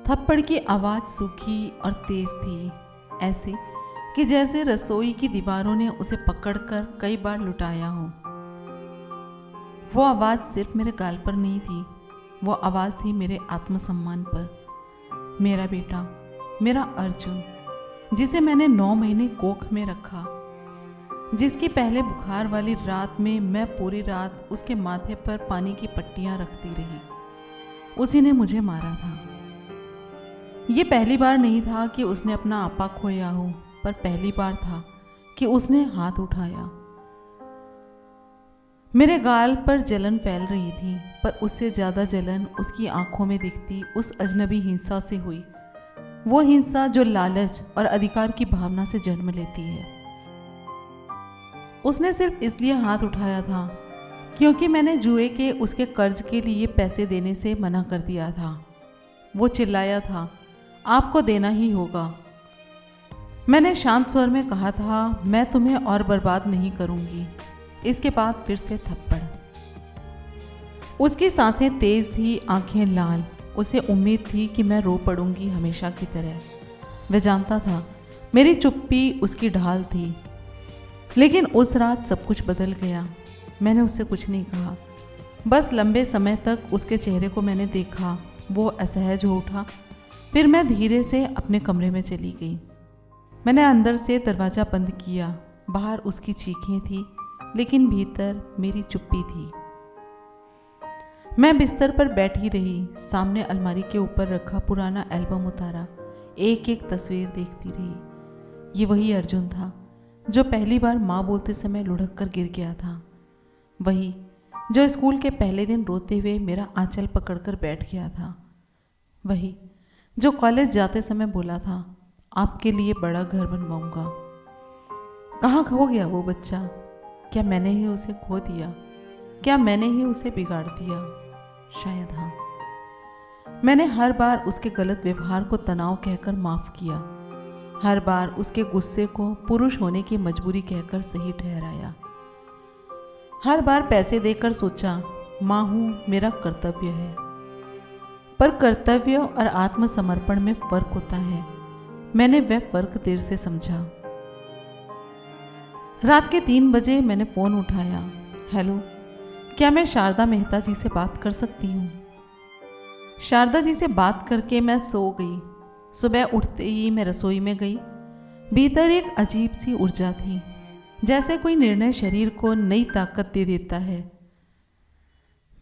थप्पड़ की आवाज़ सूखी और तेज थी, ऐसे कि जैसे रसोई की दीवारों ने उसे पकड़कर कई बार लुटाया हो। वो आवाज़ सिर्फ मेरे गाल पर नहीं थी, वो आवाज़ थी मेरे आत्मसम्मान पर। मेरा बेटा, मेरा अर्जुन, जिसे मैंने 9 महीने कोख में रखा, जिसकी पहले बुखार वाली रात में मैं पूरी रात उसके माथे पर पानी की पट्टियाँ रखती रही, उसी ने मुझे मारा था। ये पहली बार नहीं था कि उसने अपना आपा खोया हो, पर पहली बार था कि उसने हाथ उठाया। मेरे गाल पर जलन फैल रही थी, पर उससे ज़्यादा जलन उसकी आंखों में दिखती उस अजनबी हिंसा से हुई, वो हिंसा जो लालच और अधिकार की भावना से जन्म लेती है। उसने सिर्फ इसलिए हाथ उठाया था क्योंकि मैंने जुए के उसके कर्ज के लिए पैसे देने से मना कर दिया था। वो चिल्लाया था, आपको देना ही होगा। मैंने शांत स्वर में कहा था, मैं तुम्हें और बर्बाद नहीं करूंगी। इसके बाद फिर से थप्पड़। उसकी सांसें तेज थी, आंखें लाल। उसे उम्मीद थी कि मैं रो पड़ूंगी हमेशा की तरह। वह जानता था मेरी चुप्पी उसकी ढाल थी, लेकिन उस रात सब कुछ बदल गया। मैंने उससे कुछ नहीं कहा, बस लंबे समय तक उसके चेहरे को मैंने देखा। वो असहज हो उठा, फिर मैं धीरे से अपने कमरे में चली गई। मैंने अंदर से दरवाज़ा बंद किया। बाहर उसकी चीखें थी, लेकिन भीतर मेरी चुप्पी थी। मैं बिस्तर पर बैठी रही, सामने अलमारी के ऊपर रखा पुराना एल्बम उतारा, एक एक तस्वीर देखती रही। ये वही अर्जुन था जो पहली बार माँ बोलते समय लुढ़क कर गिर गया था, वही जो स्कूल के पहले दिन रोते हुए मेरा आंचल पकड़कर बैठ गया था, वही जो कॉलेज जाते समय बोला था, आपके लिए बड़ा घर बनवाऊंगा। कहाँ खो गया वो बच्चा? क्या मैंने ही उसे खो दिया? क्या मैंने ही उसे बिगाड़ दिया? शायद हाँ। मैंने हर बार उसके गलत व्यवहार को तनाव कहकर माफ़ किया, हर बार उसके गुस्से को पुरुष होने की मजबूरी कहकर सही ठहराया, हर बार पैसे देकर सोचा माँ हूँ, मेरा कर्तव्य है। पर कर्तव्य और आत्मसमर्पण में फर्क होता है। मैंने वह फर्क देर से समझा। रात के 3 बजे मैंने फ़ोन उठाया। हेलो, क्या मैं शारदा मेहता जी से बात कर सकती हूँ? शारदा जी से बात करके मैं सो गई। सुबह उठते ही मैं रसोई में गई। भीतर एक अजीब सी ऊर्जा थी, जैसे कोई निर्णय शरीर को नई ताकत दे देता है।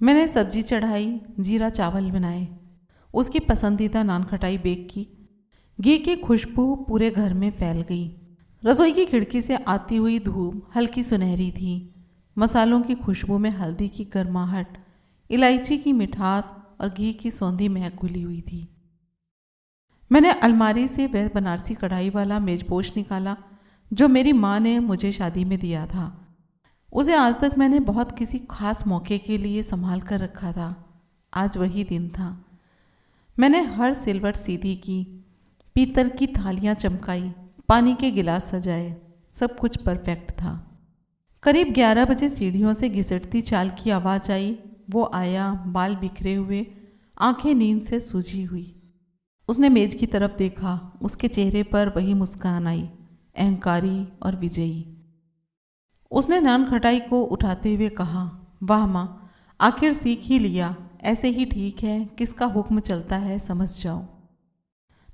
मैंने सब्जी चढ़ाई, जीरा चावल बनाए, उसकी पसंदीदा नान खटाई बेक की। घी की खुशबू पूरे घर में फैल गई। रसोई की खिड़की से आती हुई धूप हल्की सुनहरी थी। मसालों की खुशबू में हल्दी की गर्माहट, इलायची की मिठास और घी की सौंधी महक घुली हुई थी। मैंने अलमारी से वह बनारसी कढ़ाई वाला मेजपोश निकाला जो मेरी माँ ने मुझे शादी में दिया था। उसे आज तक मैंने बहुत किसी खास मौके के लिए संभाल कर रखा था। आज वही दिन था। मैंने हर सिलवट सीधी की, पीतल की थालियाँ चमकाई, पानी के गिलास सजाए, सब कुछ परफेक्ट था। करीब 11 बजे सीढ़ियों से घिसटती चाल की आवाज़ आई। वो आया, बाल बिखरे हुए, आंखें नींद से सूजी हुई। उसने मेज की तरफ देखा। उसके चेहरे पर वही मुस्कान आई, अहंकारी और विजयी। उसने नान खटाई को उठाते हुए कहा, वाह माँ, आखिर सीख ही लिया। ऐसे ही ठीक है, किसका हुक्म चलता है समझ जाओ।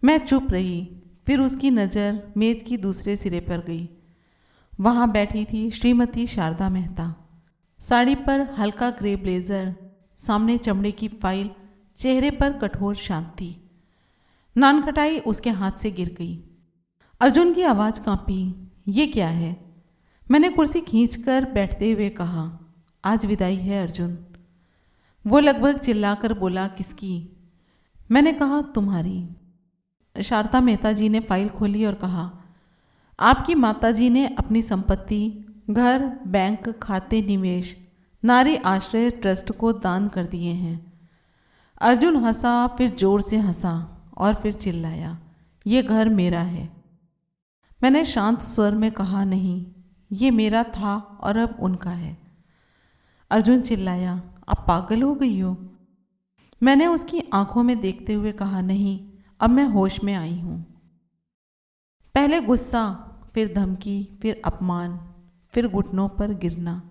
मैं चुप रही। फिर उसकी नज़र मेज की दूसरे सिरे पर गई। वहाँ बैठी थी श्रीमती शारदा मेहता। साड़ी पर हल्का ग्रे ब्लेजर, सामने चमड़े की फाइल, चेहरे पर कठोर शांति। नान खटाई उसके हाथ से गिर गई। अर्जुन की आवाज़ कांपी, ये क्या है? मैंने कुर्सी खींचकर बैठते हुए कहा, आज विदाई है अर्जुन। वो लगभग चिल्लाकर बोला, किसकी? मैंने कहा, तुम्हारी। शारदा मेहता जी ने फाइल खोली और कहा, आपकी माता जी ने अपनी संपत्ति, घर, बैंक खाते, निवेश, नारी आश्रय ट्रस्ट को दान कर दिए हैं। अर्जुन हंसा, फिर जोर से हंसा और फिर चिल्लाया, ये घर मेरा है। मैंने शांत स्वर में कहा, नहीं, ये मेरा था और अब उनका है। अर्जुन चिल्लाया, आप पागल हो गई हो? मैंने उसकी आंखों में देखते हुए कहा, नहीं, अब मैं होश में आई हूँ। पहले गुस्सा, फिर धमकी, फिर अपमान, फिर घुटनों पर गिरना।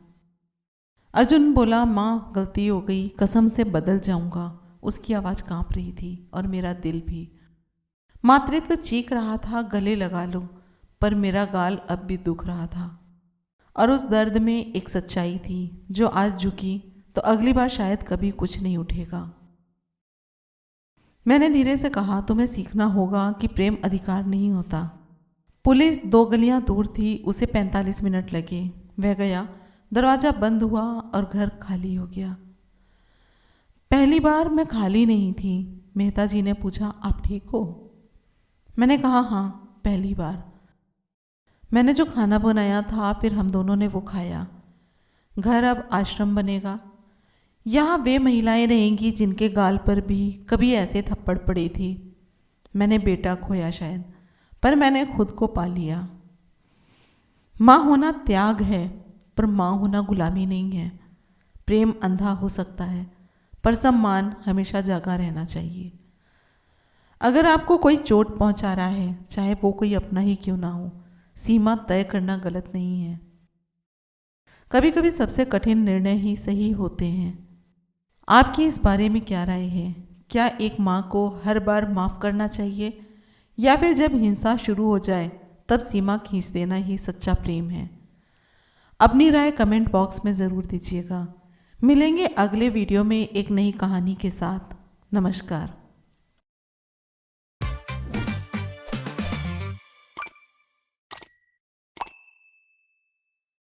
अर्जुन बोला, माँ गलती हो गई, कसम से बदल जाऊंगा। उसकी आवाज़ कांप रही थी और मेरा दिल भी। मातृत्व चीख रहा था, गले लगा लो, पर मेरा गाल अब भी दुख रहा था। और उस दर्द में एक सच्चाई थी, जो आज झुकी तो अगली बार शायद कभी कुछ नहीं उठेगा। मैंने धीरे से कहा, तुम्हें सीखना होगा कि प्रेम अधिकार नहीं होता। पुलिस 2 गलियां दूर थी, उसे 45 मिनट लगे। वह गया, दरवाज़ा बंद हुआ और घर खाली हो गया। पहली बार मैं खाली नहीं थी। मेहता जी ने पूछा, आप ठीक हो? मैंने कहा, हाँ, पहली बार। मैंने जो खाना बनाया था, फिर हम दोनों ने वो खाया। घर अब आश्रम बनेगा। यहाँ वे महिलाएं रहेंगी जिनके गाल पर भी कभी ऐसे थप्पड़ पड़ी थी। मैंने बेटा खोया शायद, पर मैंने खुद को पा लिया। माँ होना त्याग है, पर माँ होना गुलामी नहीं है। प्रेम अंधा हो सकता है, पर सम्मान हमेशा जागा रहना चाहिए। अगर आपको कोई चोट पहुंचा रहा है, चाहे वो कोई अपना ही क्यों ना हो, सीमा तय करना गलत नहीं है। कभी कभी सबसे कठिन निर्णय ही सही होते हैं। आपकी इस बारे में क्या राय है? क्या एक माँ को हर बार माफ़ करना चाहिए, या फिर जब हिंसा शुरू हो जाए तब सीमा खींच देना ही सच्चा प्रेम है? अपनी राय कमेंट बॉक्स में ज़रूर दीजिएगा। मिलेंगे अगले वीडियो में एक नई कहानी के साथ। नमस्कार।